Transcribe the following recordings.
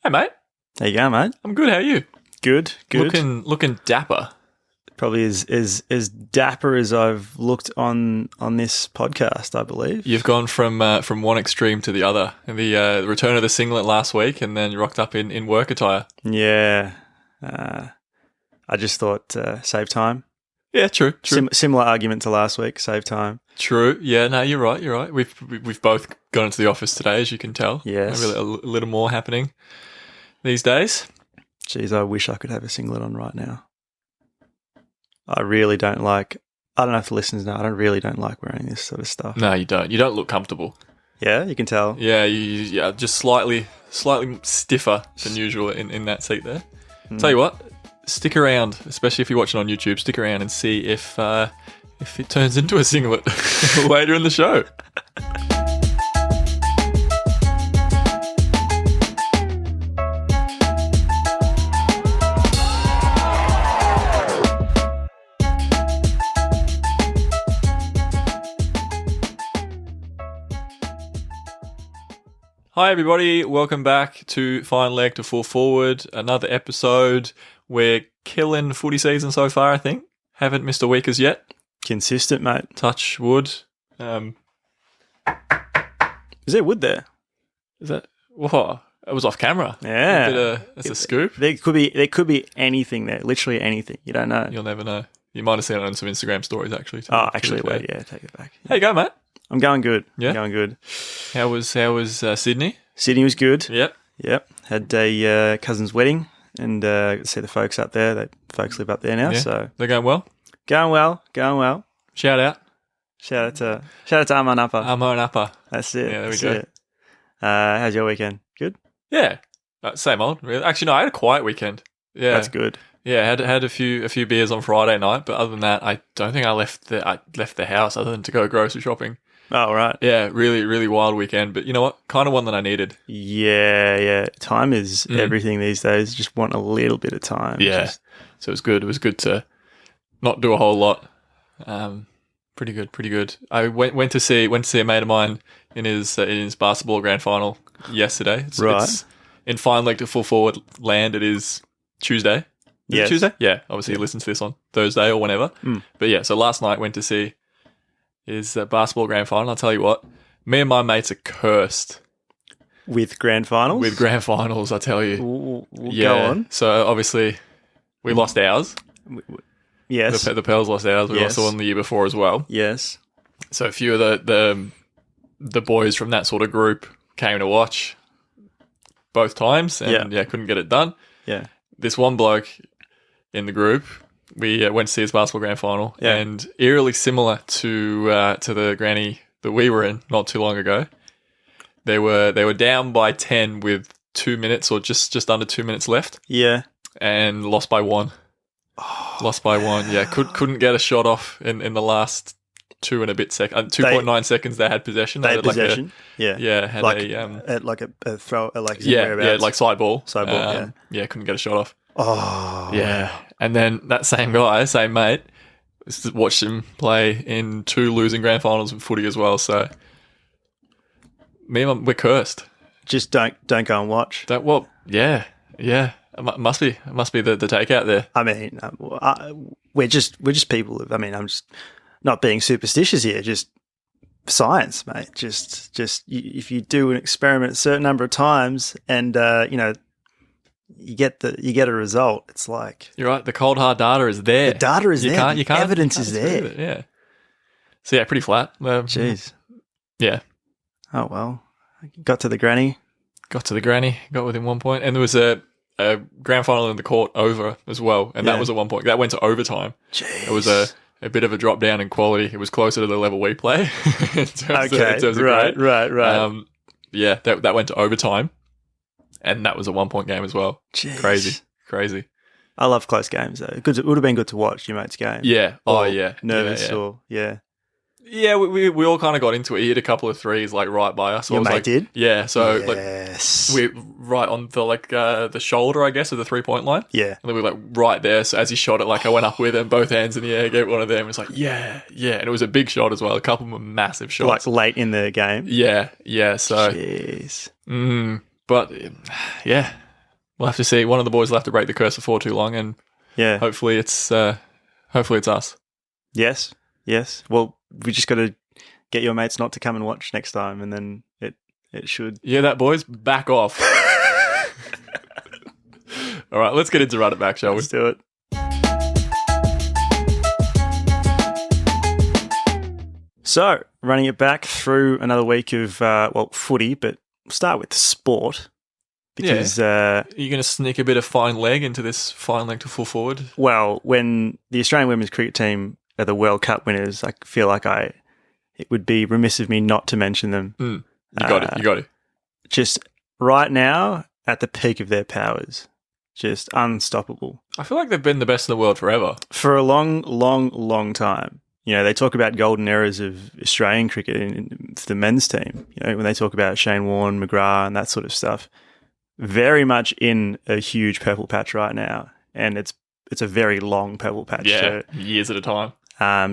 Hey, mate. There you go, mate. I'm good. How are you? Good. Looking dapper. Probably as dapper as I've looked on this podcast, I believe. You've gone from one extreme to the other. The return of the singlet last week, and then you rocked up in work attire. Yeah. I just thought save time. Yeah, true. Similar argument to last week, save time. True. Yeah, no, you're right. We've both gone into the office today, as you can tell. Yes. A little more happening these days. Jeez, I wish I could have a singlet on right now. I really don't like... I don't know if the listeners know, I really don't like wearing this sort of stuff. No, you don't. You don't look comfortable. Yeah, you can tell. Yeah, just slightly stiffer than usual in that seat there. Tell you what, stick around, especially if you're watching on YouTube, stick around and see if it turns into a singlet later in the show. Hi everybody, welcome back to Fine Leg to Full Forward, another episode. We're killing footy season so far, I think. Haven't missed a week as yet. Consistent, mate. Touch wood. Is there wood there? Is that... Whoa, it was off camera. Yeah. That's a scoop. There could be anything there, literally anything. You don't know. You'll never know. You might have seen it on some Instagram stories, actually. Actually, wait, yeah, take it back. How you going, mate? I'm going good. Yeah? Going good. How was Sydney? Sydney was good. Yep. Had a cousin's wedding and see the folks up there. The folks live up there now, so they're going well. Going well. Shout out to Armand Upper. Armand Upper. That's it. Yeah, there we go. How's your weekend? Good. Yeah, same old. Really. Actually, no, I had a quiet weekend. Yeah, that's good. Yeah, had a few beers on Friday night, but other than that, I don't think I left the house other than to go grocery shopping. Oh, right. Yeah, really, really wild weekend. But you know what? Kind of one that I needed. Yeah. Time is everything these days. Just want a little bit of time. Yeah. So it was good. It was good to not do a whole lot. Pretty good. I went to see a mate of mine in his basketball grand final yesterday. It's in Fine Leg to Full Forward land. It is Tuesday. Is it Tuesday? Yeah. Obviously, you listen to this on Thursday or whenever. But yeah, so last night went to see his basketball grand final. I'll tell you what, me and my mates are cursed with grand finals. With grand finals, I tell you. Go on. So obviously, we lost ours. Yes. The Pels lost ours. We lost the one the year before as well. Yes. So a few of the boys from that sort of group came to watch both times and couldn't get it done. Yeah. This one bloke in the group, we went to see his basketball grand final, and eerily similar to the granny that we were in not too long ago. They were down by 10 with 2 minutes or just under 2 minutes left. Yeah, and lost by one. Lost by one. Yeah, couldn't get a shot off in the last 2 and a bit seconds. 2.9 seconds they had possession. They had possession. Had like a throw, like side ball. Side ball. Couldn't get a shot off. Oh, yeah. And then that same mate, watched him play in 2 losing grand finals of footy as well. So we're cursed. Just don't go and watch. Yeah. It must be the takeout there. I mean, we're just people. I mean, I'm just not being superstitious here. Just science, mate. Just if you do an experiment a certain number of times, and you get a result. It's like you're right. The cold hard data is there. The data is there. You can't. Evidence is there. Yeah. So yeah, pretty flat. Jeez. Yeah. Oh well. Got to the granny. Got within 1 point, and there was a grand final in the court over as well, and that was at 1 point. That went to overtime. Jeez. It was a bit of a drop down in quality. It was closer to the level we play. in terms of right. That went to overtime, and that was a 1 point game as well. Jeez. Crazy. I love close games though. It would have been good to watch your mate's game. Yeah. Nervous Yeah, we all kind of got into it. He hit a couple of threes like right by us. Your mate did? Yeah, so yes. we right on the shoulder, I guess, of the 3-point line. Yeah. And then we were right there. So as he shot it, I went up with him, both hands in the air, gave one of them. It's like, yeah. And it was a big shot as well. A couple of them were massive shots. Like late in the game? Yeah. So, jeez. But yeah, we'll have to see. One of the boys will have to break the curse before too long, and Yeah. hopefully it's us. Yes. Yes. Well, we just got to get your mates not to come and watch next time, and then it should. Yeah, that boys, back off. All right, let's get into Run It Back, shall we? Let's do it. So, running it back through another week of, footy, but we'll start with sport. Because, Are you going to sneak a bit of fine leg into this fine leg to full forward? well, when the Australian women's cricket team are the World Cup winners, I feel like it would be remiss of me not to mention them. You got it. Just right now, at the peak of their powers. Just unstoppable. I feel like they've been the best in the world forever. For a long, long, long time. You know, they talk about golden eras of Australian cricket in the men's team. You know, when they talk about Shane Warne, McGrath, and that sort of stuff. Very much in a huge purple patch right now, and it's a very long purple patch. Yeah, So, years at a time.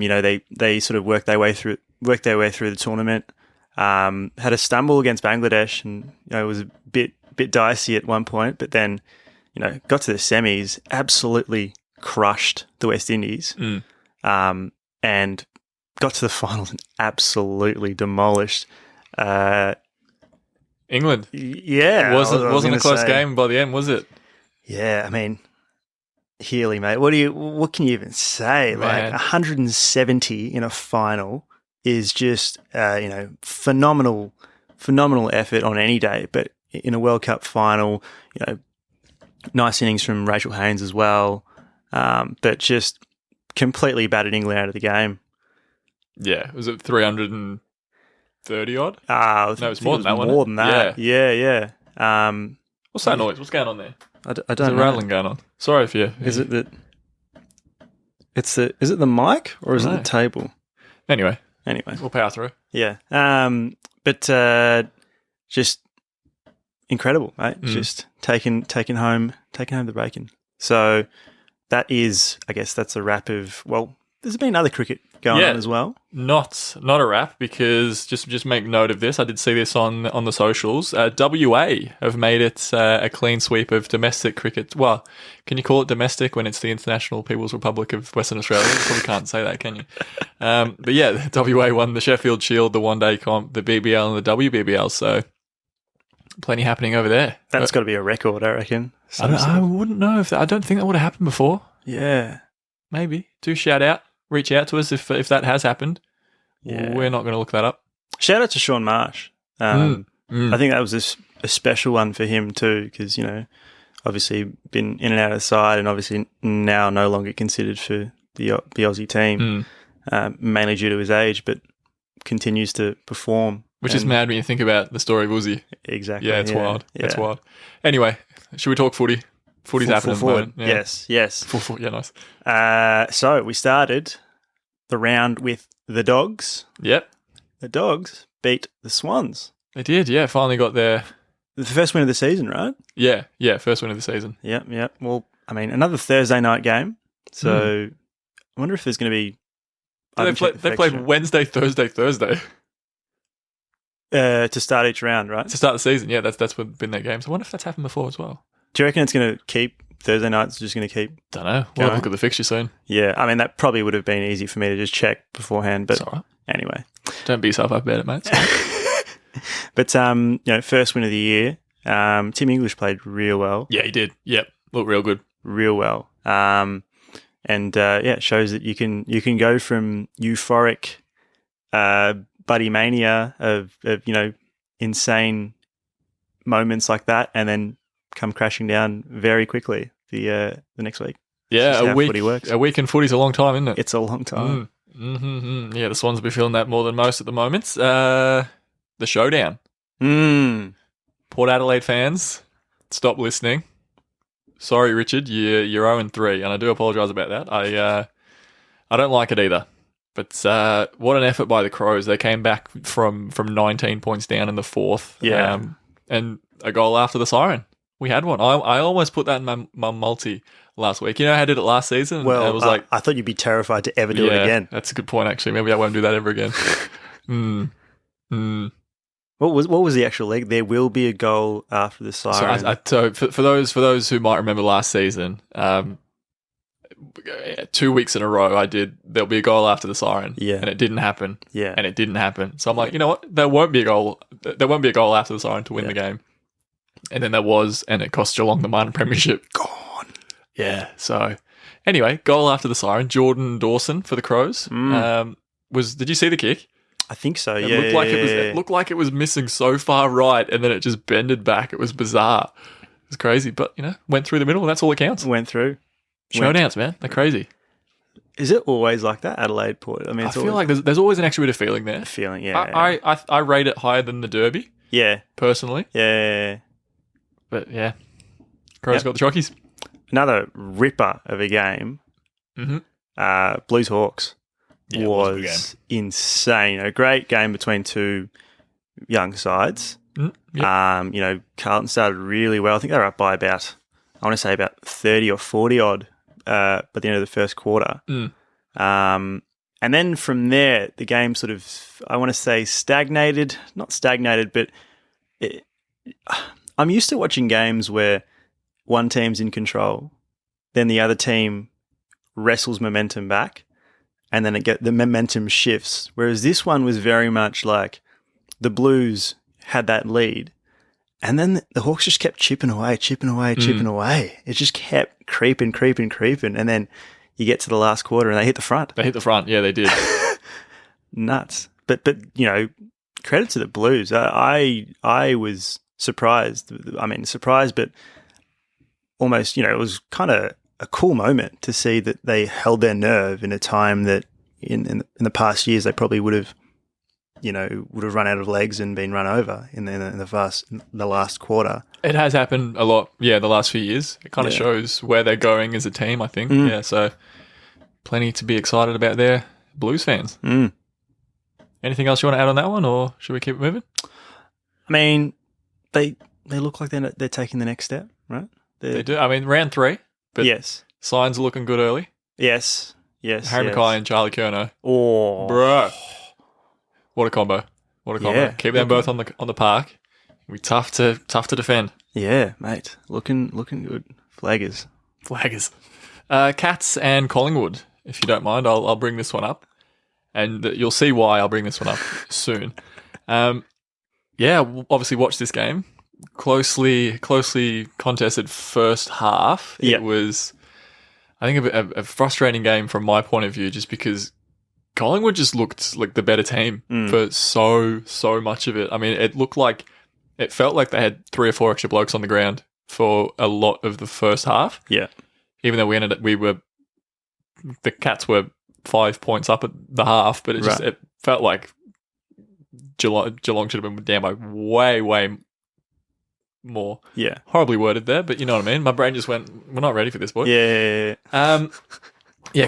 you know, they sort of worked their way through the tournament. Had a stumble against Bangladesh, and you know, it was a bit dicey at one point, but then you know, got to the semis, absolutely crushed the West Indies. And got to the finals and absolutely demolished England. Yeah. It wasn't a close game by the end, was it? Yeah, I mean, Healy, mate. What can you even say? Man. Like 170 in a final is just phenomenal effort on any day. But in a World Cup final, you know, nice innings from Rachel Haynes as well. But just completely battered England out of the game. Yeah, was it 330 odd? No, it was more than that, wasn't it? More than that. Yeah. What's that noise? What's going on there? I don't There's a know. rattling going on. Sorry if you. Is it that? Is it the mic or is it the table? Anyway, Anyway, we'll power through. yeah. But just incredible, mate. Just taking home the bacon. So that is, I guess, that's a wrap of. Well, there's been other cricket going on as well. Not a wrap, because just make note of this. I did see this on the socials. WA have made it a clean sweep of domestic cricket. Well, can you call it domestic when it's the International People's Republic of Western Australia? You probably can't say that, can you? But yeah, WA won the Sheffield Shield, the one-day comp, the BBL and the WBBL. So plenty happening over there. That's got to be a record, I reckon. I wouldn't know I don't think that would have happened before. Yeah. Maybe. Reach out to us if that has happened. Yeah. We're not going to look that up. Shout out to Sean Marsh. I think that was a special one for him too, because, you know, obviously been in and out of the side and obviously now no longer considered for the Aussie team, mainly due to his age, but continues to perform. Which is mad when you think about the story of Uzi. Exactly. Yeah, it's wild. Yeah. It's wild. Anyway, should we talk footy? Footy's happening at the moment. Yeah. Yes. Full, yeah, nice. So we started the round with the Dogs. Yep. The Dogs beat the Swans. They did, yeah. Finally got there. The first win of the season, right? Yeah. First win of the season. Yep. Well, I mean, another Thursday night game. So I wonder if there's going to be... They played Wednesday, Thursday. To start each round, right? To start the season, yeah. That's what been their games. I wonder if that's happened before as well. Do you reckon it's going to keep Thursday nights? Just going to keep? Don't know. We'll have a look at the fixture soon. Yeah, I mean that probably would have been easy for me to just check beforehand. But it's all right. Anyway, don't beat yourself up about it, mate. But you know, first win of the year. Tim English played real well. Yeah, he did. Yep, looked real good. Real well. And it shows that you can go from euphoric, buddy mania of you know, insane moments like that, and then come crashing down very quickly the next week. Yeah, a week. Footy works. A week in footy's a long time, isn't it? It's a long time. Yeah, the Swans will be feeling that more than most at the moment. The showdown. Port Adelaide fans, stop listening. Sorry, Richard, you're 0-3, and I do apologise about that. I don't like it either. But what an effort by the Crows. They came back from 19 points down in the fourth. Yeah. And a goal after the siren. We had one. I almost put that in my multi last week. You know how I did it last season? Well, it was like, I thought you'd be terrified to ever do it again. That's a good point, actually. Maybe I won't do that ever again. What was the actual leg? There will be a goal after the siren. So for those who might remember last season, 2 weeks in a row, there'll be a goal after the siren, and it didn't happen, and it didn't happen. So I'm like, you know what? There won't be a goal after the siren to win the game, and then there was, and it cost Geelong the minor premiership. Gone. Yeah. So anyway, goal after the siren. Jordan Dawson for the Crows. Did you see the kick? I think so. It looked like it was missing so far right, and then it just bended back. It was bizarre. It was crazy, but went through the middle. And that's all that counts. Went through. Showdowns, man. They're crazy. Is it always like that, Adelaide Port? I mean, I feel like there's always an extra bit of feeling there. Feeling, yeah. I rate it higher than the Derby. Yeah. Personally. Yeah. But yeah, Crows got the chockies. Another ripper of a game. Blues Hawks was insane. A great game between two young sides. Carlton started really well. I think they were up by about 30 or 40 odd by the end of the first quarter. And then from there, the game sort of, I want to say stagnated. Not stagnated, but I'm used to watching games where one team's in control, then the other team wrestles momentum back, and then the momentum shifts. Whereas this one was very much like the Blues had that lead, and then the Hawks just kept chipping away. It just kept creeping. And then you get to the last quarter and they hit the front. Yeah, they did. Nuts. But credit to the Blues. I was surprised. I mean, surprised, but almost, it was kind of a cool moment to see that they held their nerve in a time that in the past years they probably would have run out of legs and been run over in the last quarter. It has happened a lot, the last few years. It kind of shows where they're going as a team, I think. Yeah, so plenty to be excited about there, Blues fans. Anything else you want to add on that one, or should we keep it moving? I mean, they look like they're taking the next step, right? They do. I mean, round 3, but signs are looking good early. Yes. Harry Mackay and Charlie Curnow. Oh, bro. What a combo! Yeah. Keep them both on the park. It'll be tough to defend. Yeah, mate. Looking good. Flaggers. Cats and Collingwood. If you don't mind, I'll bring this one up, and you'll see why I'll bring this one up soon. We'll obviously watch this game. Closely contested first half. Yeah. It was, I think, a frustrating game from my point of view, just because Collingwood just looked like the better team for so much of it. I mean, it felt like they had 3 or 4 extra blokes on the ground for a lot of the first half. Yeah. Even though the Cats were 5 points up at the half, but it felt like Geelong should have been down by way more. Yeah. Horribly worded there, but you know what I mean? My brain just went, we're not ready for this, boy. Yeah.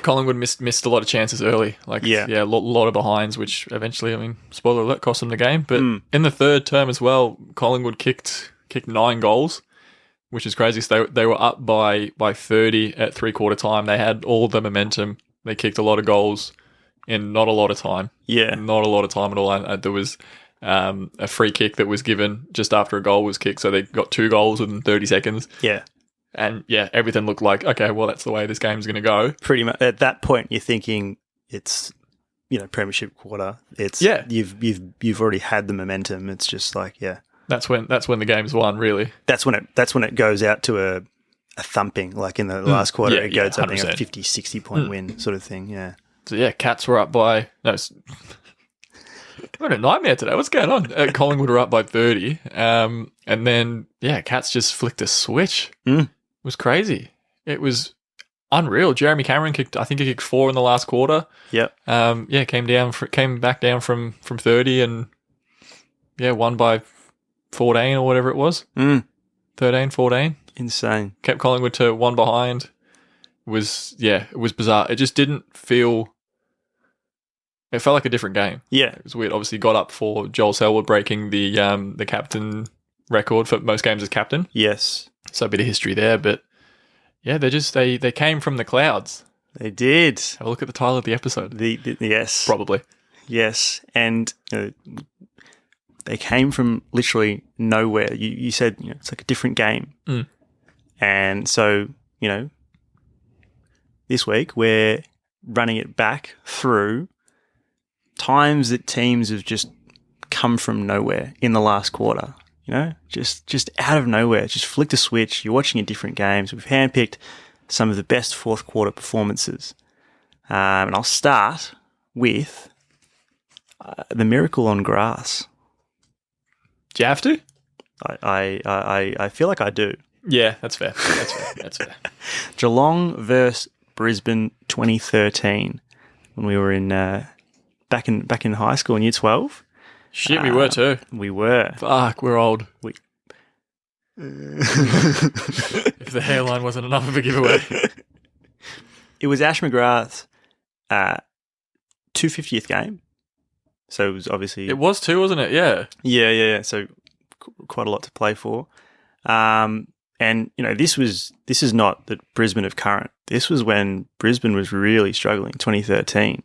Collingwood missed a lot of chances early. A lot of behinds, which eventually, I mean, spoiler alert, cost them the game. But in the third term as well, Collingwood kicked 9 goals, which is crazy. So they were up by 30 at 3/4 time. They had all the momentum. They kicked a lot of goals in not a lot of time. Yeah. Not a lot of time at all. There was a free kick that was given just after a goal was kicked. So they got 2 goals within 30 seconds. Yeah. And everything looked like, okay, well, that's the way this game's going to go. Pretty much at that point, you're thinking it's, premiership quarter. It's you've already had the momentum. It's just like, that's when the game's won. Really, that's when it goes out to a thumping. Like in the last quarter, it goes something a 50, 60 point win sort of thing. Yeah. So Cats were up by what a nightmare today. What's going on? Collingwood were up by 30, and then Cats just flicked a switch. It was crazy. It was unreal. Jeremy Cameron kicked 4 in the last quarter. Yep. Came back down from 30 and won by 14 or whatever it was. 13, 14. Insane. Kept Collingwood to 1 behind. It was bizarre. It just didn't feel. It felt like a different game. Yeah, it was weird. Obviously, got up for Joel Selwood breaking the captain record for most games as captain. Yes. So a bit of history there, but they came from the clouds. They did. Have a look at the title of the episode. Yes. Probably. Yes. And they came from literally nowhere. You said it's like a different game, and so this week we're running it back through times that teams have just come from nowhere in the last quarter. Just out of nowhere, just flicked a switch. You're watching a different game. So we've handpicked some of the best fourth quarter performances, and I'll start with the miracle on grass. Do you have to? I feel like I do. Yeah, that's fair. That's fair. Geelong versus Brisbane 2013 when we were in back in high school in year 12. Shit, we were too. We were. Fuck, we're old. If the hairline wasn't enough of a giveaway. It was Ash McGrath's 250th game. So it was obviously... It was too, wasn't it? Yeah. Yeah. So quite a lot to play for. And, this is not the Brisbane of current. This was when Brisbane was really struggling, 2013.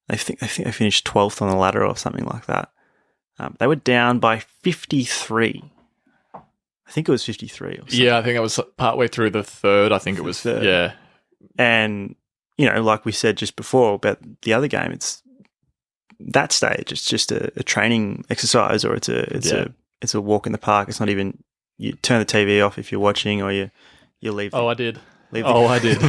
I think they finished 12th on the ladder or something like that. They were down by 53. I think it was 53 or something. Yeah, I think it was partway through the third. I think it was, yeah. And, like we said just before about the other game, it's that stage. It's just a training exercise, or it's a walk in the park. It's not even, you turn the TV off if you're watching, or you leave. I did. I did.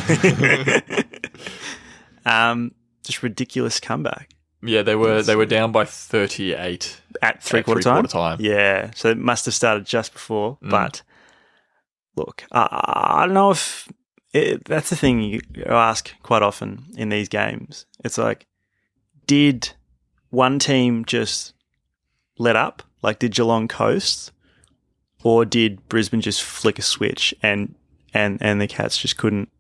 Just ridiculous comeback. Yeah, they were down by 38 at three-quarter time. Yeah, so it must have started just before. But look, I don't know if that's the thing you ask quite often in these games. It's like, did one team just let up? Like, did Geelong coast, or did Brisbane just flick a switch and the Cats just couldn't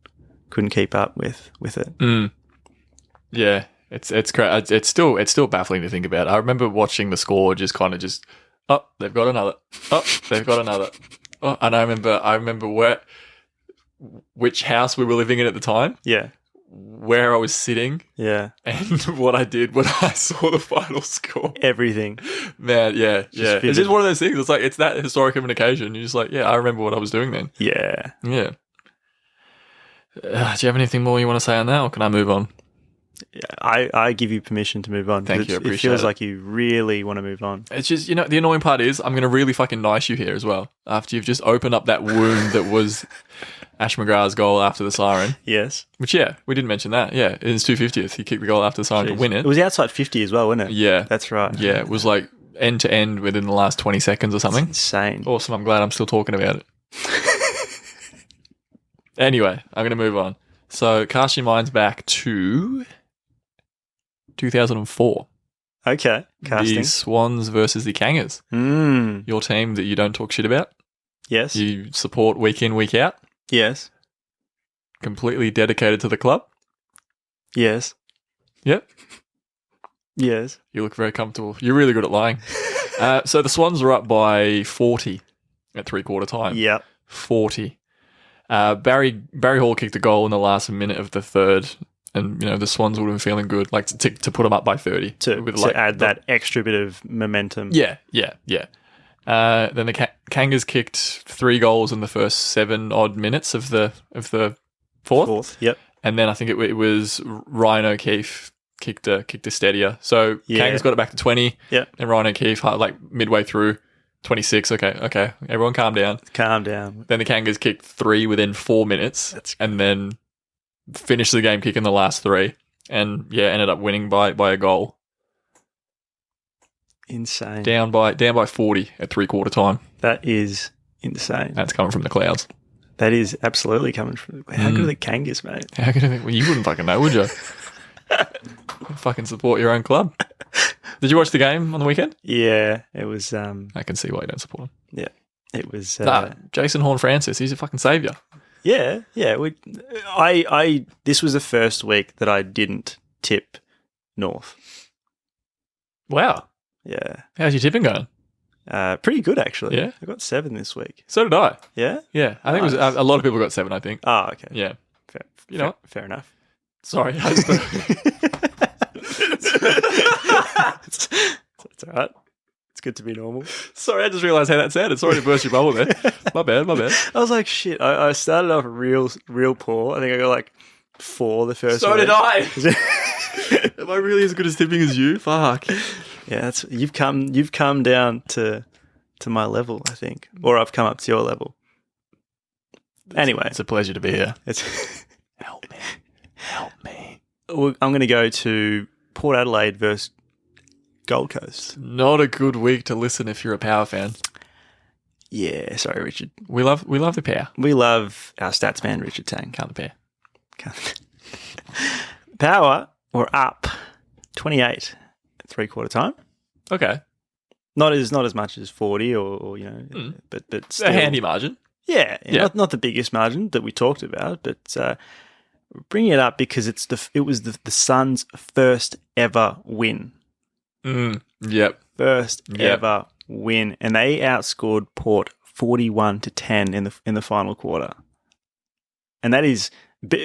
keep up with it? Yeah. It's crazy. It's still baffling to think about. I remember watching the score, just they've got another. Oh, they've got another. Oh, and I remember which house we were living in at the time. Yeah. Where I was sitting. Yeah. And what I did when I saw the final score. Everything. Man, yeah. It's just one of those things. It's like, it's that historic of an occasion. You're just like, yeah, I remember what I was doing then. Yeah. Yeah. Do you have anything more you want to say on that, or can I move on? I give you permission to move on. Thank you, I appreciate it. Feels like you really want to move on. It's just, the annoying part is I'm going to really fucking nice you here as well, after you've just opened up that wound that was Ash McGrath's goal after the siren. Yes. Which, we didn't mention that. Yeah, in his 250th, he kicked the goal after the siren to win it. It was outside 50 as well, wasn't it? Yeah. That's right. Yeah, it was like end to end within the last 20 seconds or something. That's insane. Awesome, I'm glad I'm still talking about it. Anyway, I'm going to move on. So, cast your minds back to 2004. Okay, casting. The Swans versus the Kangas. Your team that you don't talk shit about. Yes. You support week in, week out. Yes. Completely dedicated to the club. Yes. Yep. Yes. You look very comfortable. You're really good at lying. So the Swans are up by 40 at three-quarter time. Yep. 40. Barry Hall kicked a goal in the last minute of the third, and the Swans would have been feeling good, like to put them up by 30 to add that extra bit of momentum. Yeah. Then the Kangas kicked 3 goals in the first 7 odd minutes of the fourth. Yep. And then I think it was Ryan O'Keefe kicked a steadier. So Kangas got it back to 20. Yeah. And Ryan O'Keefe like midway through 26. Okay. Everyone calm down. Calm down. Then the Kangas kicked 3 within 4 minutes, and then finished the game kicking the last 3, and ended up winning by a goal. Insane. Down by 40 at three-quarter time. That is insane. That's coming from the clouds. That is absolutely coming from. How good are the Kangas, mate? How good are they? Well, you wouldn't fucking know, would you? Fucking support your own club. Did you watch the game on the weekend? Yeah, it was. I can see why you don't support him. Yeah, it was. Jason Horne-Francis, he's a fucking saviour. Yeah. This was the first week that I didn't tip North. Wow. Yeah. How's your tipping going? Pretty good, actually. Yeah? I got 7 this week. So did I. Yeah? Yeah. I think it was a lot of people got 7, I think. Oh, okay. Yeah. Fair, you know what? Fair enough. Sorry. It's all right. It's good to be normal. Sorry, I just realised how that sounded. Sorry to burst your bubble there. My bad. I was like, shit. I started off real poor. I think I got like 4 the first So week. did I. Am I really as good as tipping as you? Fuck. Yeah, you've come down to my level, I think, or I've come up to your level. Anyway, It's a pleasure to be here. Help me. I'm going to go to Port Adelaide versus Gold Coast. Not a good week to listen if you're a Power fan. Yeah, sorry, Richard. We love the Power. We love our stats man, Richard Tang. Can't the Power. Power were up 28 at 3/4 time. Okay. Not as much as 40 or but It's still, a handy margin. Yeah. Yeah. Not the biggest margin that we talked about, but bringing it up because it was the Suns' first ever win. Yep. First Yep. ever win, and they outscored Port 41-10 in the final quarter. And that is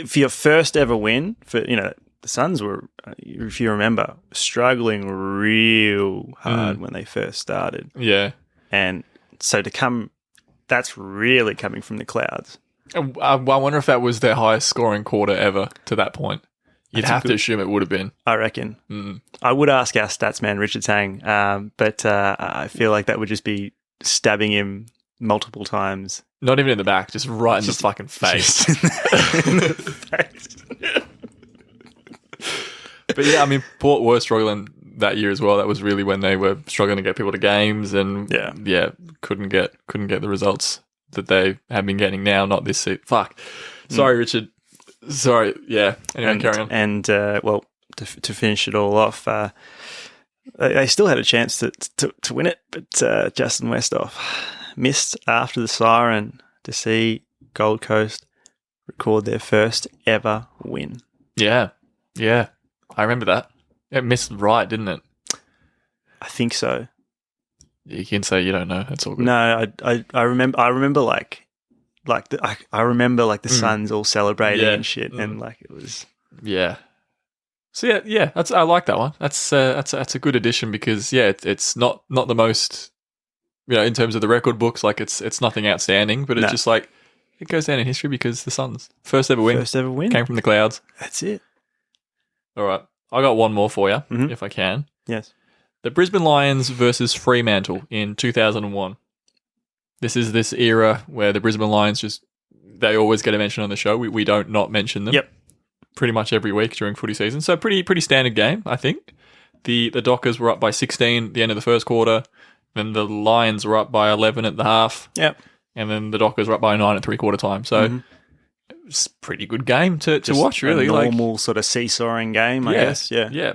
for your first ever win. For the Suns were, if you remember, struggling real hard when they first started. Yeah. And so that's really coming from the clouds. I wonder if that was their highest scoring quarter ever to that point. You'd have to assume it would have been. I reckon. I would ask our stats man, Richard Tang, but I feel like that would just be stabbing him multiple times. Not even in the back, just right in the fucking face. In the face. But yeah, I mean, Port were struggling that year as well. That was really when they were struggling to get people to games and couldn't get the results that they have been getting now. Not this season. Fuck. Sorry, Richard. Sorry. Yeah. Anyway, carry on. And to finish it all off, they still had a chance to win it, but Justin Westhoff missed after the siren to see Gold Coast record their first ever win. Yeah. Yeah. I remember that. It missed right, didn't it? I think so. You can say you don't know. That's all good. No, I remember. I remember I remember the Suns all celebrating and shit, and it was. Yeah. So yeah. I like that one. That's a good addition because it's not the most, in terms of the record books, it's nothing outstanding, but it's just it goes down in history because the Suns first ever win came from the clouds. That's it. All right, I got one more for you if I can. Yes. The Brisbane Lions versus Fremantle in 2001. This is this era where the Brisbane Lions they always get a mention on the show. We don't not mention them. Yep. Pretty much every week during footy season. So pretty standard game, I think. The Dockers were up by 16 at the end of the first quarter. Then the Lions were up by 11 at the half. Yep. And then the Dockers were up by 9 at 3/4 time. So it's a pretty good game to watch, really. A normal sort of seesawing game, I guess. Yeah. Yeah.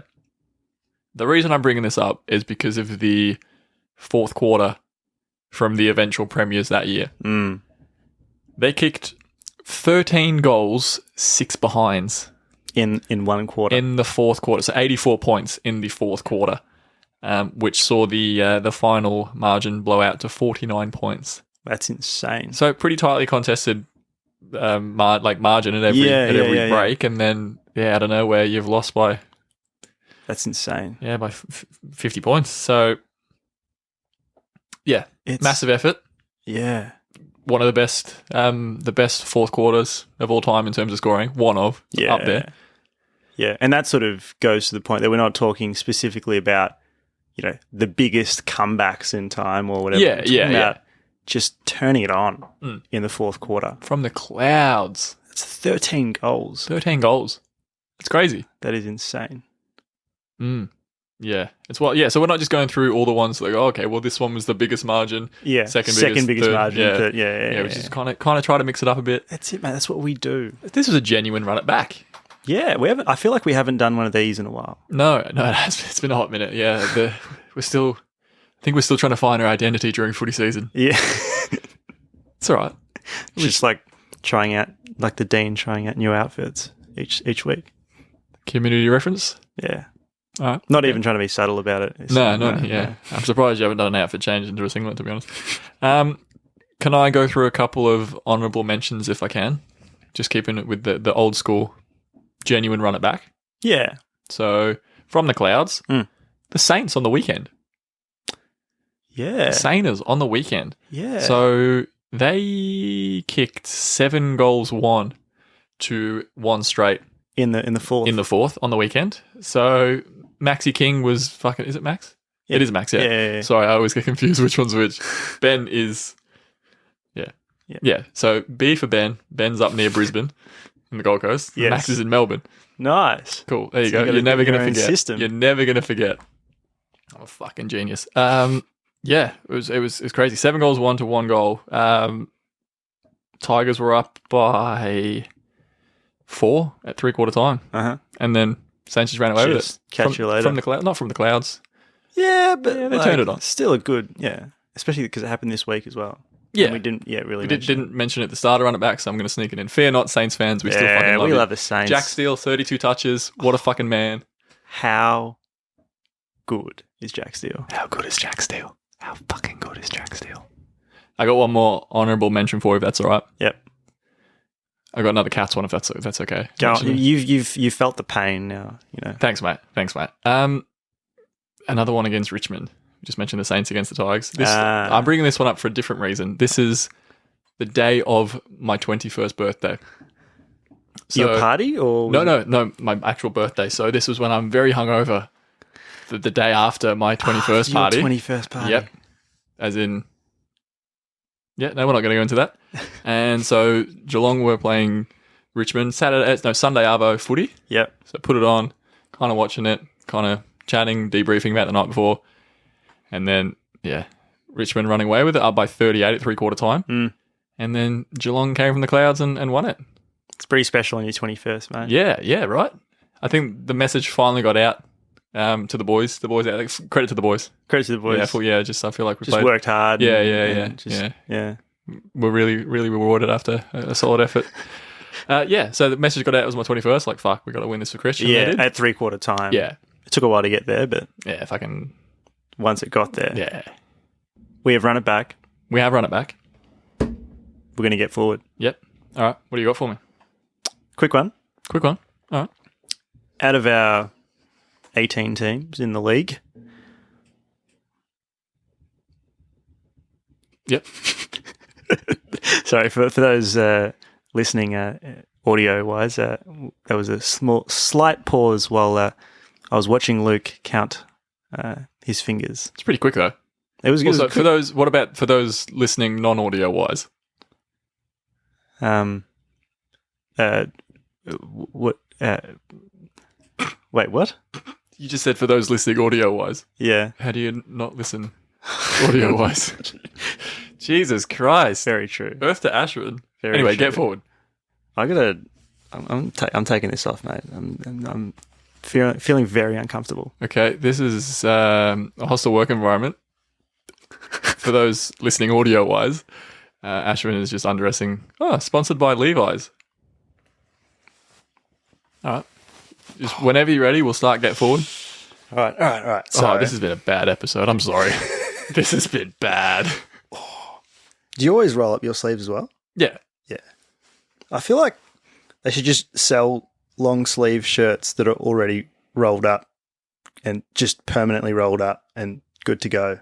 The reason I'm bringing this up is because of the fourth quarter from the eventual premiers that year. They kicked 13 goals, 6 behinds. In one quarter. In the fourth quarter. So 84 points in the fourth quarter, which saw the final margin blow out to 49 points. That's insane. So pretty tightly contested margin at every break. And then, out of nowhere, you've lost by... That's insane. Yeah, by 50 points. So, yeah, it's massive effort. Yeah. One of the best fourth quarters of all time in terms of scoring. One of, up there. Yeah, and that sort of goes to the point that we're not talking specifically about, the biggest comebacks in time or whatever. Yeah. Just turning it on in the fourth quarter. From the clouds. It's 13 goals. 13 goals. It's crazy. That is insane. Yeah. So we're not just going through all the ones that go, okay, well, this one was the biggest margin. Yeah. Second biggest third, margin. Yeah. We just kind of try to mix it up a bit. That's it, man. That's what we do. This was a genuine run it back. Yeah, I feel like we haven't done one of these in a while. No, it's been a hot minute. Yeah, I think we're still trying to find our identity during footy season. Yeah. It's all right. It's just trying out, like the Dean trying out new outfits each week. Community reference? Yeah. All right. Not even trying to be subtle about it. No. I'm surprised you haven't done an outfit change into a singlet, to be honest. Can I go through a couple of honourable mentions if I can? Just keeping it with the old school, genuine run it back. Yeah. So, from the clouds, the Saints on the weekend. Yeah. Saners on the weekend. Yeah. So they kicked 7 goals won to 1 straight in the fourth. in the fourth on the weekend. So Maxi King was fucking. Is it Max? Yeah. It is Max. Yeah. Yeah. Sorry, I always get confused which one's which. Ben is. Yeah. So B for Ben. Ben's up near Brisbane in the Gold Coast. Yes. Max is in Melbourne. Nice. Cool. There you So go. you You're never got going to your own forget. system. You're never going to forget. I'm a fucking genius. Yeah, it was crazy. 7 goals won to 1 goal. Tigers were up by 4 at 3/4 time. Uh-huh. And then Saints just ran away with Just it. catch you later. From the cloud, not from the clouds. Yeah, but Yeah, they turned it on. Still a good, especially because it happened this week as well. Yeah. And we didn't really We didn't mention it at the start or run it back, so I'm going to sneak it in. Fear not, Saints fans. We still fucking love we you. love the Saints. Jack Steele, 32 touches. What a fucking man. How good is Jack Steele? How good is Jack Steele? How fucking good is Jack Steele? I got one more honourable mention for you, if that's all right. Yep. I got another Cats one, if that's okay. Go on. You've felt the pain now, Thanks, mate. Another one against Richmond. We just mentioned the Saints against the Tigers. I'm bringing this one up for a different reason. This is the day of my 21st birthday. So, your party or No, my actual birthday. So this was when I'm very hungover. The day after my 21st party. Your 21st party. Yep. As in, no, we're not going to go into that. And so Geelong were playing Richmond Sunday Arvo footy. Yep. So put it on, kind of watching it, kind of chatting, debriefing about the night before. And then, Richmond running away with it, up by 38 at 3/4 time. Mm. And then Geelong came from the clouds and won it. It's pretty special on your 21st, mate. Yeah, right. I think the message finally got out to the boys. The boys out. Credit to the boys. Credit to the boys. I feel like we just played. worked hard. Yeah. We're really, really rewarded after a solid effort. So the message got out. It was my 21st. Like, fuck, we got to win this for Christian. Yeah, at 3/4 time. Yeah. It took a while to get there, but once it got there, we have run it back. We have run it back. We're going to get forward. Yep. All right. What do you got for me? Quick one. All right. Out of our 18 teams in the league. Yep. Sorry, for those listening audio-wise, there was a slight pause while I was watching Luke count his fingers. It's pretty quick though. It was good. Also, what about for those listening non-audio wise? What? Wait, what? You just said for those listening audio wise. Yeah. How do you not listen audio wise? Jesus Christ. Very true. Earth to Ashford. Very Get true. forward. I'm taking this off, mate. I'm feeling very uncomfortable. Okay, this is a hostile work environment. For those listening audio wise, Ashwin is just undressing. Oh, sponsored by Levi's. All right. Just whenever you're ready, we'll start Get Forward. All right. Oh, this has been a bad episode. I'm sorry. This has been bad. Do you always roll up your sleeves as well? Yeah. Yeah. I feel like they should just sell long sleeve shirts that are already rolled up and just permanently rolled up and good to go.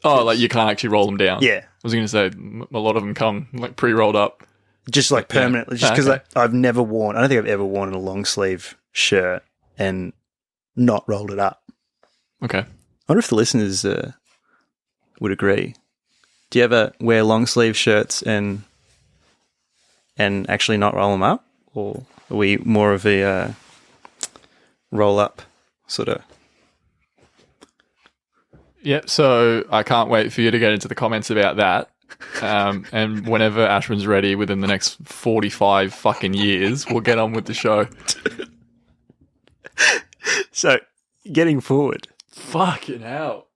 Oh, like you can't actually roll them down. Yeah. I was going to say a lot of them come like pre-rolled up. Just like permanently, just because Okay. I've never worn, I don't think I've ever worn a long sleeve shirt and not rolled it up. Okay. I wonder if the listeners would agree. Do you ever wear long sleeve shirts and actually not roll them up? Or are we more of a roll up sort of? Yep. So I can't wait for you to get into the comments about that. And whenever Ashwin's ready within the next 45 fucking years, we'll get on with the show. So, getting forward. Fucking hell.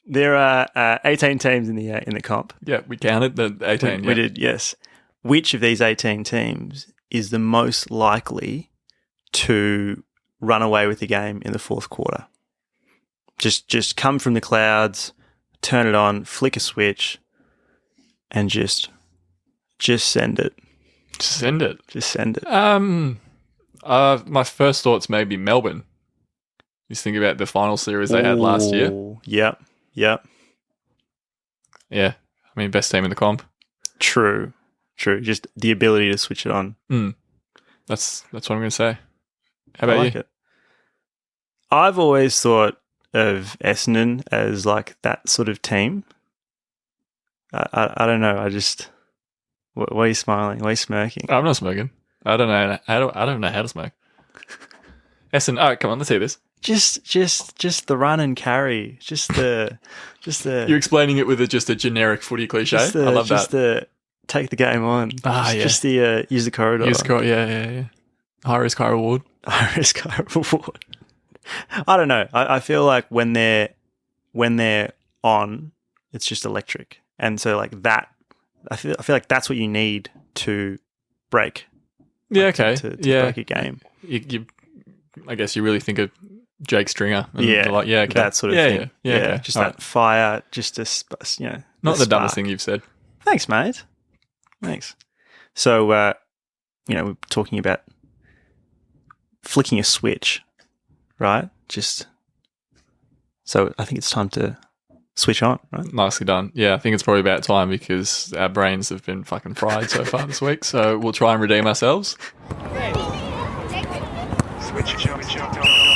There are 18 teams in the comp. Yeah, we counted the 18. We did, yes. Which of these 18 teams is the most likely to run away with the game in the fourth quarter? Just come from the clouds, turn it on, flick a switch, and just send it. Send it. Just send it. My first thoughts may be Melbourne. Just think about the final series they had last year. Yep. Yeah. I mean, best team in the comp. True. Just the ability to switch it on. That's what I'm going to say. How I about like you? it. I've always thought of Essendon as like that sort of team. I don't know. I just... Why are you smiling? Why are you smirking? I'm not smoking. I don't know. I don't know how to smoke. Essen, all right, come on, let's hear this. Just the run and carry. Just the You're explaining it with just a generic footy cliche. I love that. Just the take the game on. Yeah. Just the use the corridor. Yeah. High risk, high reward. High risk, high reward. I don't know. I feel like when they're on, it's just electric, and so like that. I feel like that's what you need to break. Yeah, okay. To break a game. I guess you really think of Jake Stringer. And okay. That sort of thing. Yeah. Okay. Just that fire, just to, Not the dumbest thing you've said. Thanks, mate. Thanks. So, we're talking about flicking a switch, right? So I think it's time to switch on, right? Nicely done. Yeah, I think it's probably about time because our brains have been fucking fried so far this week. So we'll try and redeem ourselves.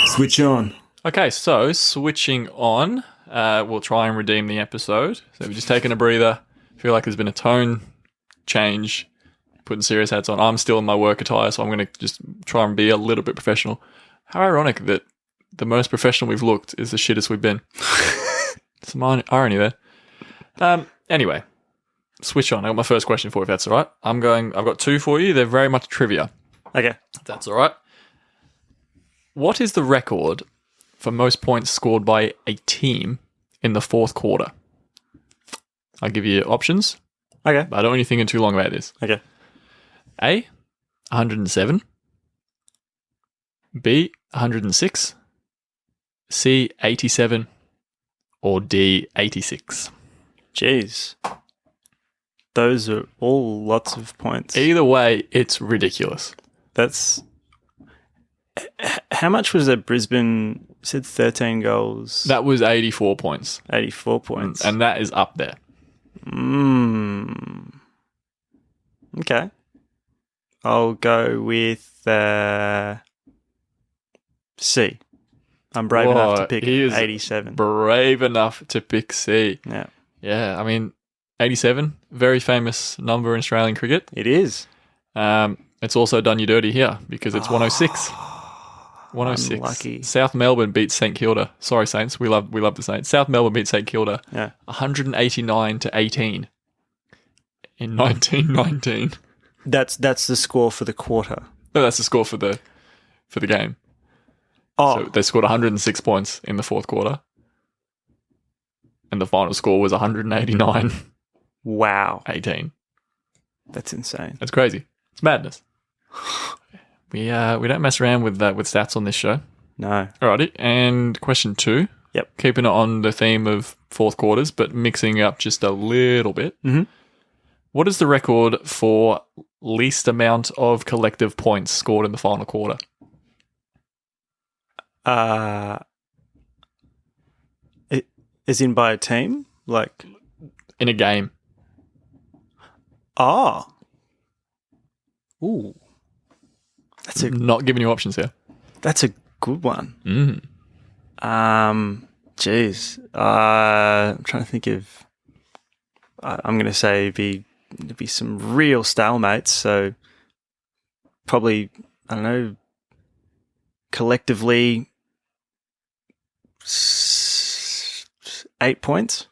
Switch on. Okay, so switching on, we'll try and redeem the episode. So we've just taken a breather. Feel like there's been a tone change, putting serious hats on. I'm still in my work attire, so I'm going to just try and be a little bit professional. How ironic that the most professional we've looked is the shittest we've been. Some irony there. Anyway, switch on. I got my first question for you, if that's all right. I've got two for you. They're very much trivia. Okay. If that's all right. What is the record for most points scored by a team in the fourth quarter? I'll give you options. Okay. But I don't want you thinking too long about this. Okay. A, 107. B, 106. C, 87. Or D, 86. Jeez. Those are all lots of points. Either way, it's ridiculous. That's... How much was it? Brisbane said 13 goals. That was 84 points. 84 points. And that is up there. Okay. I'll go with C. I'm brave enough to pick 87. Brave enough to pick C. Yeah. Yeah, I mean, 87, very famous number in Australian cricket. It is. It's also done you dirty here because it's 106. 106. Unlucky. South Melbourne beats St Kilda. Sorry, Saints. We love the Saints. South Melbourne beats St Kilda. Yeah. 189 to 18 in 1919. That's the score for the quarter. No, that's the score for the game. Oh. So they scored 106 points in the fourth quarter. And the final score was 189. Wow. 18. That's insane. That's crazy. It's madness. We don't mess around with stats on this show. No. Alrighty. And question 2. Yep. Keeping it on the theme of fourth quarters, but mixing up just a little bit. Mm-hmm. What is the record for least amount of collective points scored in the final quarter? It is in by a team? Like in a game. Oh. Ooh. Not giving you options here. That's a good one. Mm. Geez. I'm trying to think of... I'm going to say it'd be some real stalemates, so probably, I don't know, collectively 8 points?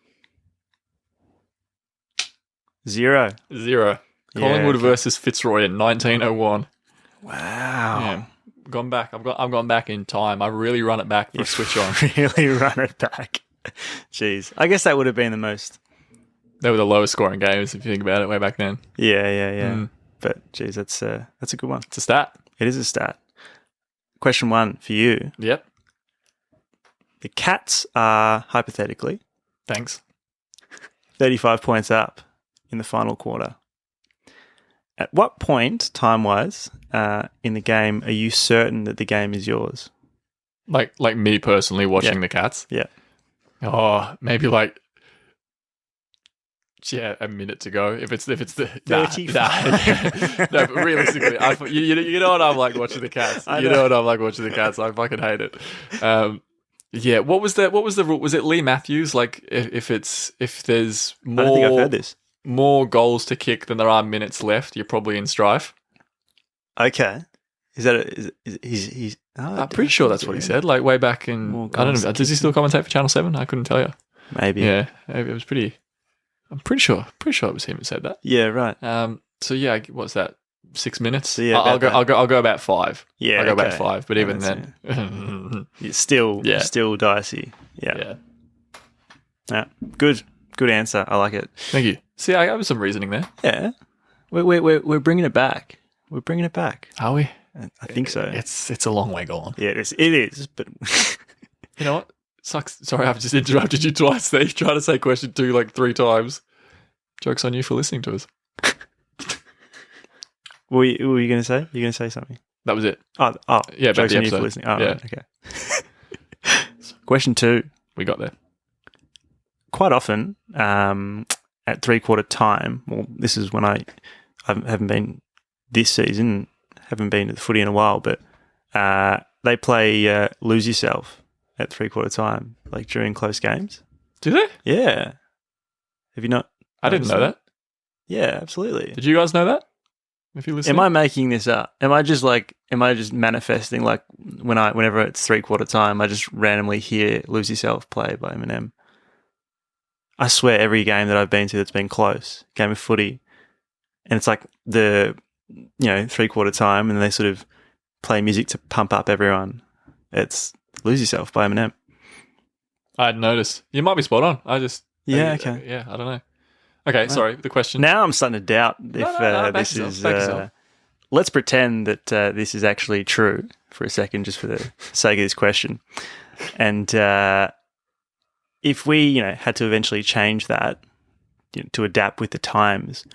0. Collingwood versus Fitzroy in 1901. Wow. Yeah. Gone back. I've gone back in time. I really run it back for a switch on. Really run it back. Jeez. I guess that would have been the most... They were the lowest scoring games if you think about it way back then. Yeah. But geez, that's a good one. It's a stat. It is a stat. Question 1 for you. Yep. The Cats are, hypothetically, Thanks. 35 points up in the final quarter. At what point, time-wise, in the game, are you certain that the game is yours? Like me personally watching the Cats? Yeah. Oh, maybe like Yeah, a minute to go. If it's the 35. No, but realistically, you know what I'm like watching the Cats. You know what I'm like watching the Cats. I fucking hate it. Yeah, what was the rule? Was it Lee Matthews? Like if there's I don't think I've heard this. more goals to kick than there are minutes left, you're probably in strife. Okay. Is that he's? I'm pretty sure that's what he said. Like way back in, I don't know. Does he still commentate for Channel 7? I couldn't tell you. Maybe. Yeah, it was pretty. I'm pretty sure it was him who said that. Yeah, right. So yeah, what's that? 6 minutes. So yeah, I'll go about 5. Yeah, I'll go okay. about 5. But even then, it's still dicey. Yeah. Good answer. I like it. Thank you. See, I have some reasoning there. Yeah, we're bringing it back. We're bringing it back. Are we? I think so. It's a long way gone. Yeah, it is. But you know what? Sucks. Sorry, I've just interrupted you twice there. You tried to say question 2 like 3 times. Joke's on you for listening to us. What were you going to say? You're going to say something? That was it. Oh, yeah, jokes about the on you for episode. listening. Oh, Yeah. right, okay. Question 2. We got there. Quite often, at 3/4 time, well, this is when I haven't been this season, haven't been to the footy in a while, but they play Lose Yourself at 3/4 time, like during close games. Do they? Yeah. Have you not? I didn't know that. Yeah, absolutely. Did you guys know that? If you listen, Am I making this up? Am I just manifesting like whenever it's 3/4 time, I just randomly hear Lose Yourself play by Eminem? I swear every game that I've been to that's been close, game of footy, and it's like the 3/4 time, and they sort of play music to pump up everyone. It's Lose Yourself by Eminem. I hadn't noticed. You might be spot on. Okay. Yeah, I don't know. Okay, sorry. The question. Now I'm starting to doubt if No, this back is. yourself. Let's pretend that this is actually true for a second, just for the sake of this question. And if we, had to eventually change that to adapt with the times,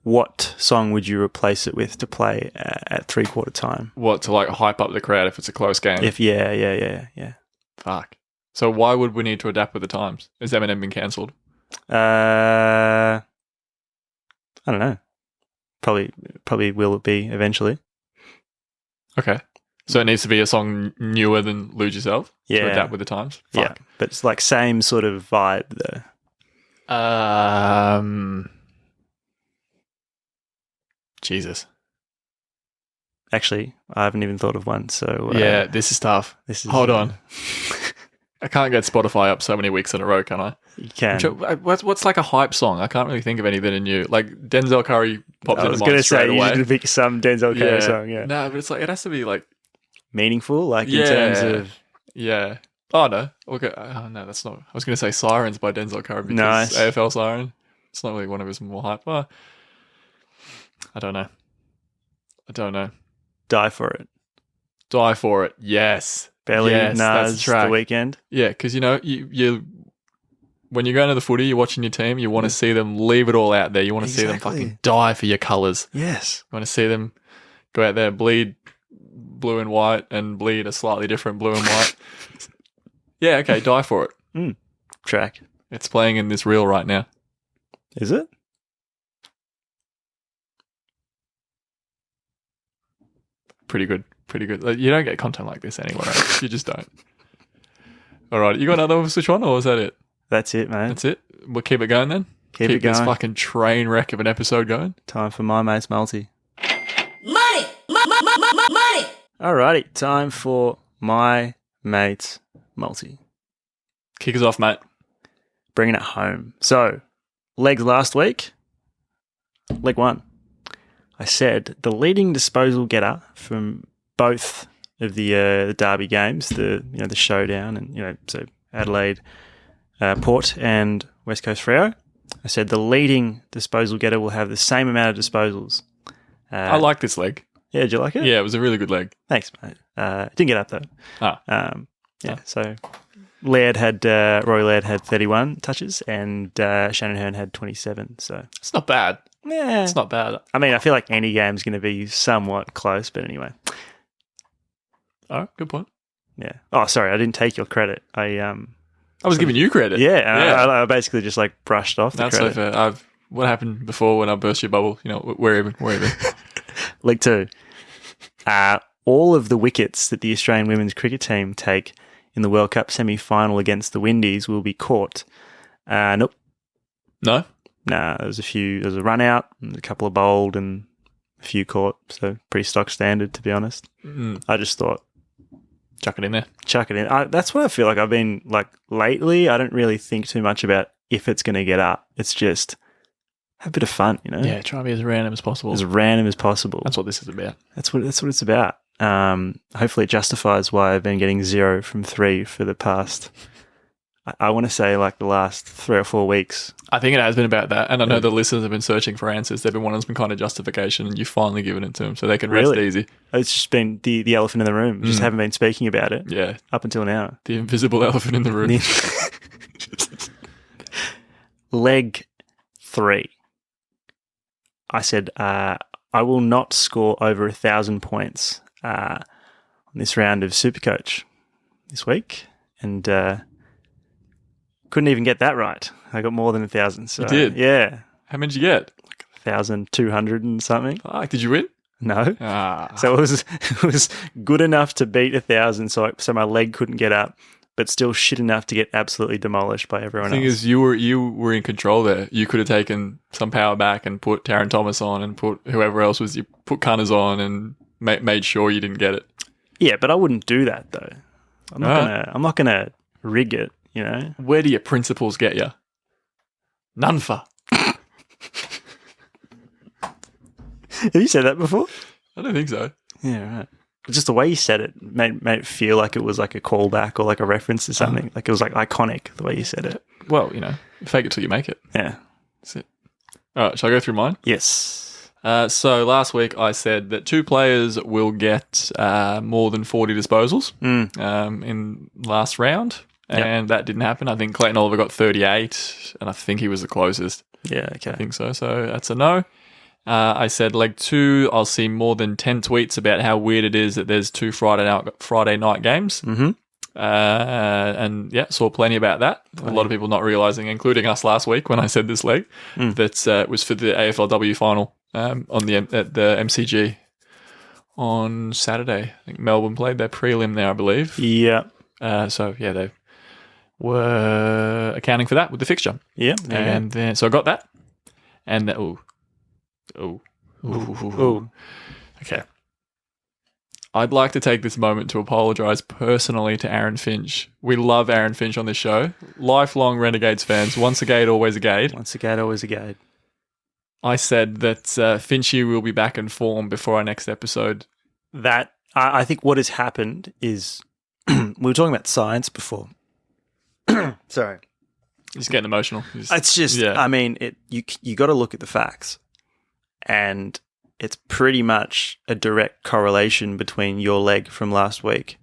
what song would you replace it with to play at 3/4 time? What, to like hype up the crowd if it's a close game? Yeah. Fuck. So why would we need to adapt with the times? Has Eminem been cancelled? I don't know. Probably will it be eventually? Okay. So it needs to be a song newer than Lose Yourself to adapt with the times? Fuck. Yeah, but it's like same sort of vibe though. Jesus. Actually, I haven't even thought of one. So yeah, this is tough. Hold on. I can't get Spotify up so many weeks in a row, can I? You can. What's like a hype song? I can't really think of any that are new. Like Denzel Curry popped into mind straight away. I was going to say, you're going to pick some Denzel Curry song, yeah. No, but it's like, it has to be like... meaningful, like in terms of... Yeah. Oh, no. Okay. Oh, no, that's not... I was going to say Sirens by Denzel Curry because nice. AFL Siren. It's not really one of his more hype. I don't know. Die For It. Die For It. Yes. Belly, yes, Nas, The Weekend. Yeah, because, you when you're going to the footy, you're watching your team, you want to see them leave it all out there. You want to see them fucking die for your colours. Yes. You want to see them go out there, bleed blue and white and bleed a slightly different blue and white. Yeah, okay, Die For It. Track. It's playing in this reel right now. Is it? Pretty good. Like, you don't get content like this anywhere else. You just don't. All right, you got another one for Switch On, or is that it? That's it, man. That's it? We'll keep it going then? Keep it going. This fucking train wreck of an episode going. Time for My Mate's Multi. Money! Money! Alrighty, time for My Mate's Multi. Kick us off, mate. Bringing it home. So, legs last week. Leg 1. I said the leading disposal getter from both of the derby games, the showdown, and so Adelaide, Port, and West Coast Freo. I said the leading disposal getter will have the same amount of disposals. I like this leg. Yeah, did you like it? Yeah, it was a really good leg. Thanks, mate. Didn't get up though. So Roy Laird had 31 touches, and Shannon Hearn had 27. So it's not bad. Yeah, it's not bad. I mean, I feel like any game's going to be somewhat close, but anyway. All right, good point. Yeah. Oh, sorry, I didn't take your credit. I I was giving you credit. Yeah, I basically just like brushed off the That's credit. so fair. What happened before when I burst your bubble? You know, we're even. League 2. All of the wickets that the Australian women's cricket team take in the World Cup semi-final against the Windies will be caught. Nope. No? Nah, there's a run out, and a couple of bowled, and a few caught. So pretty stock standard, to be honest. I just thought, Chuck it in there. chuck it in. That's what I feel like I've been like lately. I don't really think too much about if it's going to get up. It's just have a bit of fun, you know? Yeah, try and be as random as possible. As random as possible. That's what this is about. That's what it's about. Hopefully it justifies why I've been getting 0 from 3 for the past, I want to say like the last 3 or 4 weeks. I think it has been about that. And I know the listeners have been searching for answers. They've been wanting some kind of justification, and you've finally given it to them so they can rest easy. It's just been the elephant in the room. Just haven't been speaking about it. Yeah. Up until now. The invisible elephant in the room. Leg 3. I said, I will not score over 1,000 points on this round of Supercoach this week. And couldn't even get that right. I got more than 1,000. So, You did? Yeah. How many did you get? 1,200 and something. Fuck, did you win? No. So it was good enough to beat 1,000, so my leg couldn't get up, but still shit enough to get absolutely demolished by everyone The thing else. is, you were in control there. You could have taken some power back and put Taron Thomas on and put whoever else was. You put Cunners on and made sure you didn't get it. Yeah, but I wouldn't do that though. I'm not gonna rig it. You know. Where do your principles get you? None for. Have you said that before? I don't think so. Yeah, right. Just the way you said it made it feel like it was like a callback or like a reference to something. Like it was like iconic the way you said it. Well, you know, fake it till you make it. Yeah. That's it. All right, shall I go through mine? Yes. So last week I said that 2 players will get more than 40 disposals in last round, and that didn't happen. I think Clayton Oliver got 38, and I think he was the closest. Yeah, okay. I think so. So that's a no. I said leg 2, I'll see more than 10 tweets about how weird it is that there's 2 Friday night games. Mm-hmm. And yeah, saw plenty about that. A lot of people not realising, including us last week when I said this leg, that it was for the AFLW final at the MCG on Saturday. I think Melbourne played their prelim there, I believe. Yeah. So yeah, they were accounting for that with the fixture. Yeah. And then, so I got that. And that, okay. I'd like to take this moment to apologise personally to Aaron Finch. We love Aaron Finch on this show. Lifelong Renegades fans. Once a gate, always a gate. Once a gate, always a gate. I said that Finchy will be back in form before our next episode. That I think what has happened is we were talking about science before. Sorry. He's getting emotional. It's just, I mean, you got to look at the facts, and it's pretty much a direct correlation between your leg from last week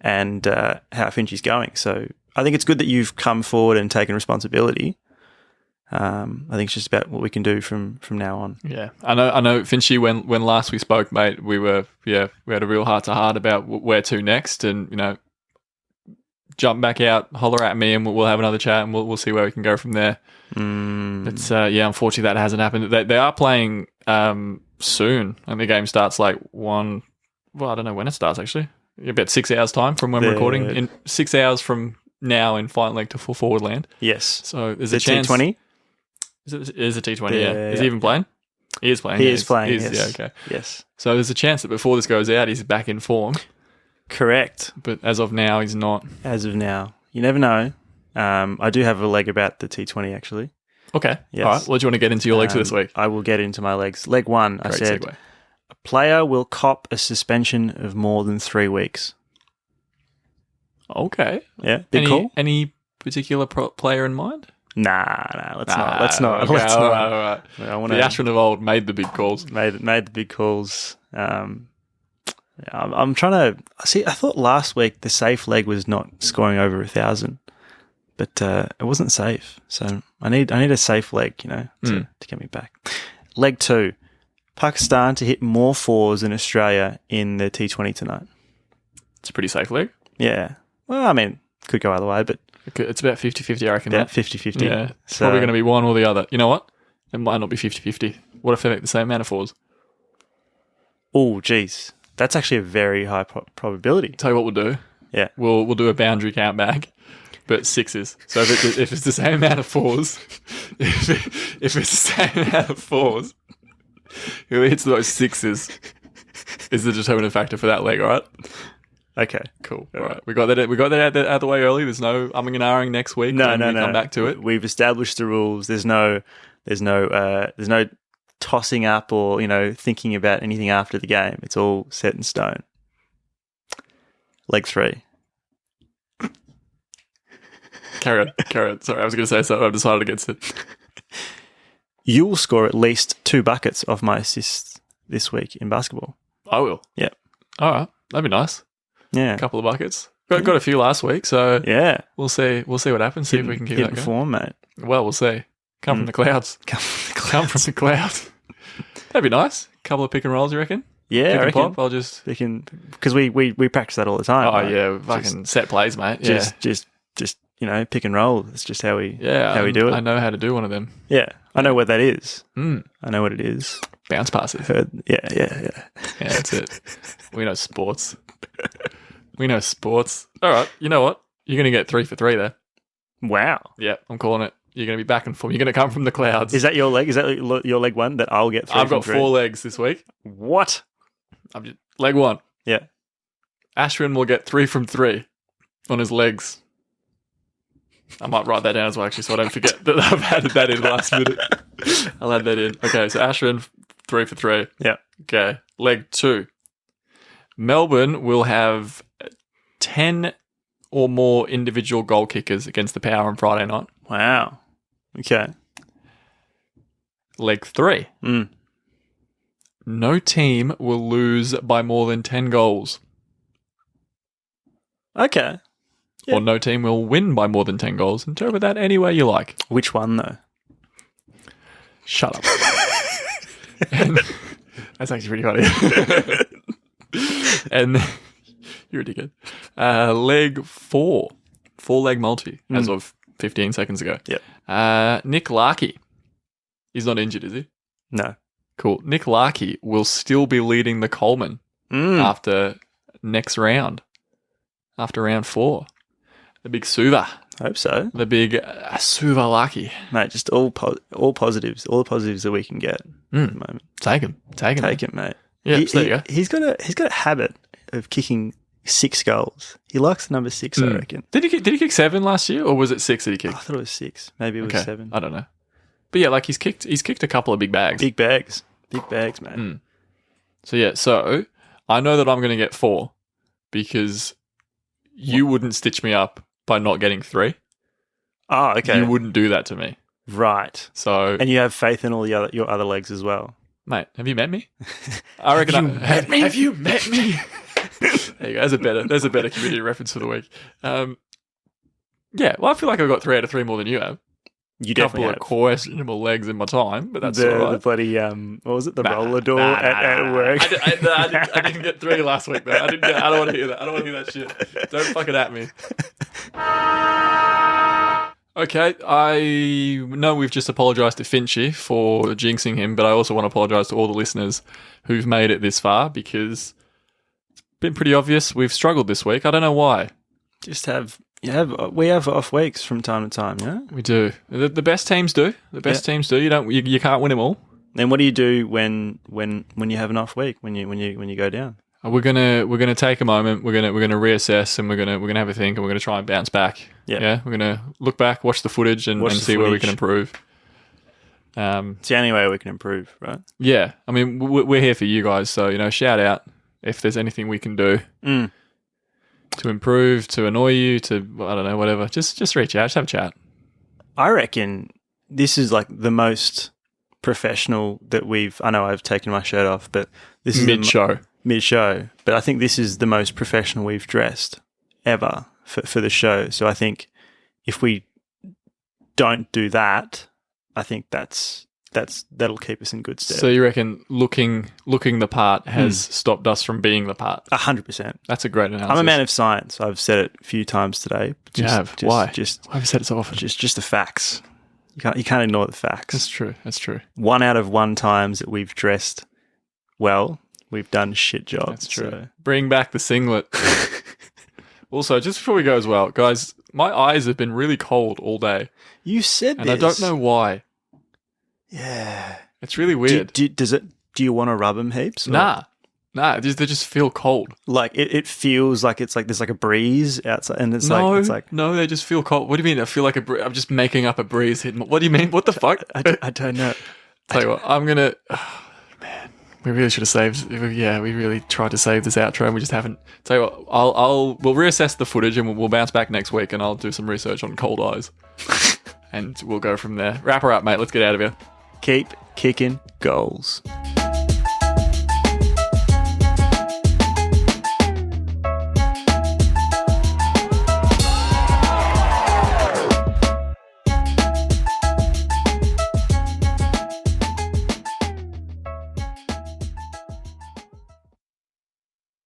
and how Finchy's going. So I think it's good that you've come forward and taken responsibility. I think it's just about what we can do from now on. Yeah, I know. Finchy, when last we spoke, mate, we had a real heart to heart about where to next, and you know, jump back out, holler at me, and we'll have another chat, and we'll see where we can go from there. But unfortunately, that hasn't happened. They are playing soon, and the game starts like 1. Well, I don't know when it starts actually. About 6 hours time from when we're recording. In 6 hours from now, in final leg to full forward land. Yes. So there's a chance. T20. Is it T20? Yeah. Is he even playing? He is playing. He is playing. Yes. Yeah. Okay. Yes. So there's a chance that before this goes out, he's back in form. Correct. But as of now, he's not. As of now, you never know. I do have a leg about the T20 actually. Okay. Yes. All right. What do you want to get into your legs for this week? I will get into my legs. Leg 1, Great I said, segue. A player will cop a suspension of more than 3 weeks. Okay. Yeah, big call. Any particular player in mind? Nah, let's not. Okay, Let's all not. right. I wanna, The Ashton of old made the big calls. made the big calls. I'm trying to see. I thought last week the safe leg was not scoring over 1,000, but it wasn't safe. So I need a safe leg, to get me back. Leg 2, Pakistan to hit more 4s than Australia in the T20 tonight. It's a pretty safe leg. Yeah. Well, I mean, could go either way, but It's about 50-50, I reckon. About mate. 50-50. Yeah. It's So- probably going to be one or the other. You know what? It might not be 50-50. What if they make the same amount of fours? Oh, geez. That's actually a very high probability. Tell you what we'll do. Yeah. We'll do a boundary count bag, but sixes. So if it's the same amount of fours, if it's the same amount of fours, who hits the most sixes is the determinant factor for that leg, all right? Okay. Cool. All right. We got that out of the way early. There's no umming and ahhing next week. No. Come back to it. We've established the rules. There's no tossing up or, thinking about anything after the game. It's all set in stone. Leg 3. Carry on. Sorry, I was going to say something. I've decided against it. You will score at least 2 buckets of my assists this week in basketball. I will. Yeah. All right. That'd be nice. Yeah. A couple of buckets. Got a few last week, so Yeah. we'll see what happens. See if we can keep that Hidden going. form, mate. Well, we'll see. Come from the clouds. Come from the clouds. That'd be nice. Couple of pick and rolls, you reckon? Yeah, Pick I and reckon. pop. I'll just. Because we practice that all the time. Oh right? yeah, fucking set plays, mate. Yeah. Just pick and roll. It's just how we we do it. I know how to do one of them. Yeah, I know what that is. Mm. I know what it is. Bounce passes. Yeah. Yeah, that's it. We know sports. All right. You know what? You're going to get 3 for 3 there. Wow. Yeah, I'm calling it. You're going to be back and forth. You're going to come from the clouds. Is that your leg? Is that your leg 1 that I'll get 3 I've got from 3? 4 legs this week. What? Leg 1. Yeah. Ashwin will get 3 from 3 on his legs. I might write that down as well, actually, so I don't forget that I've added that in last minute. I'll add that in. Okay, so Ashwin, 3 for 3. Yeah. Okay, leg 2. Melbourne will have 10 or more individual goal kickers against the Power on Friday night. Wow. Okay. Leg 3. No team will lose by more than 10 goals. Okay. Yeah. Or no team will win by more than 10 goals. Interpret that any way you like. Which one though? Shut up. And that's actually pretty funny. And you're a dickhead. Leg 4. 4-leg multi as of 15 seconds ago. Yep. Nick Larkey. He's not injured, is he? No. Cool. Nick Larkey will still be leading the Coleman after next round. After round 4. The big Suva. Hope so. The big Suva Larkey. Mate, just all positives. All the positives that we can get at the moment. Take him. Take it, mate. Yeah, so there you go. He's got a habit of kicking 6 goals. He likes the number 6, I reckon. Did he kick 7 last year, or was it 6 that he I kicked? thought it was 6. Maybe it was 7. I don't know. But yeah, like he's kicked a couple of big bags. Big bags, mate. So I know that I'm going to get 4 because you wouldn't stitch me up by not getting 3. Oh, okay. You wouldn't do that to me. Right. So, And you have faith in all your other legs as well. mate, have you met me? I reckon. Have you met me? There you go. There's a better community reference for the week. Yeah. Well, I feel like I got 3 out of 3 more than you have. You A couple definitely of have. questionable legs in my time, but that's all The right. bloody what was it? The roller door at work. I didn't get 3 last week, though. I don't want to hear that. I don't want to hear that shit. Don't fucking at me. Okay, I know we've just apologised to Finchy for jinxing him, but I also want to apologise to all the listeners who've made it this far because it's been pretty obvious we've struggled this week. I don't know why. We have off weeks from time to time, yeah. We do. The best teams do. The best teams do. You can't win them all. Then what do you do when you have an off week? When you go down? We're gonna take a moment. We're gonna reassess, and we're gonna have a think, and we're gonna try and bounce back. Yeah. We're gonna look back, watch the footage, and see where we can improve. It's the only way we can improve, right? Yeah, I mean we're here for you guys, so shout out if there's anything we can do to improve, to annoy you, to I don't know, whatever. Just reach out, just have a chat. I reckon this is like the most professional that I know I've taken my shirt off, but this is mid-show, but I think this is the most professional we've dressed ever for the show. So I think if we don't do that, I think that's that'll keep us in good stead. So you reckon looking the part has stopped us from being the part? 100%. That's a great analysis. I'm a man of science. I've said it a few times today. You have? Why? Why Just have you said it so often? just the facts. You can't ignore the facts. That's true. 1 out of 1 times that we've dressed well, we've done a shit job. That's true. So. Bring back the singlet. Also, just before we go as well, guys, my eyes have been really cold all day. You said and this. I don't know why. Yeah. It's really weird. Do you want to rub them heaps? Or? Nah, they just feel cold. Like it feels like it's like there's like a breeze outside, and it's like no, they just feel cold. What do you mean? I feel like I'm just making up a breeze hitting. What do you mean? What the fuck? I don't know. Tell you what, I'm gonna. Oh, man, we really should have saved. Yeah, we really tried to save this outro, and we just haven't. Tell you what, we'll reassess the footage, and we'll bounce back next week, and I'll do some research on cold eyes, and we'll go from there. Wrap her up, mate. Let's get out of here. Keep kicking goals.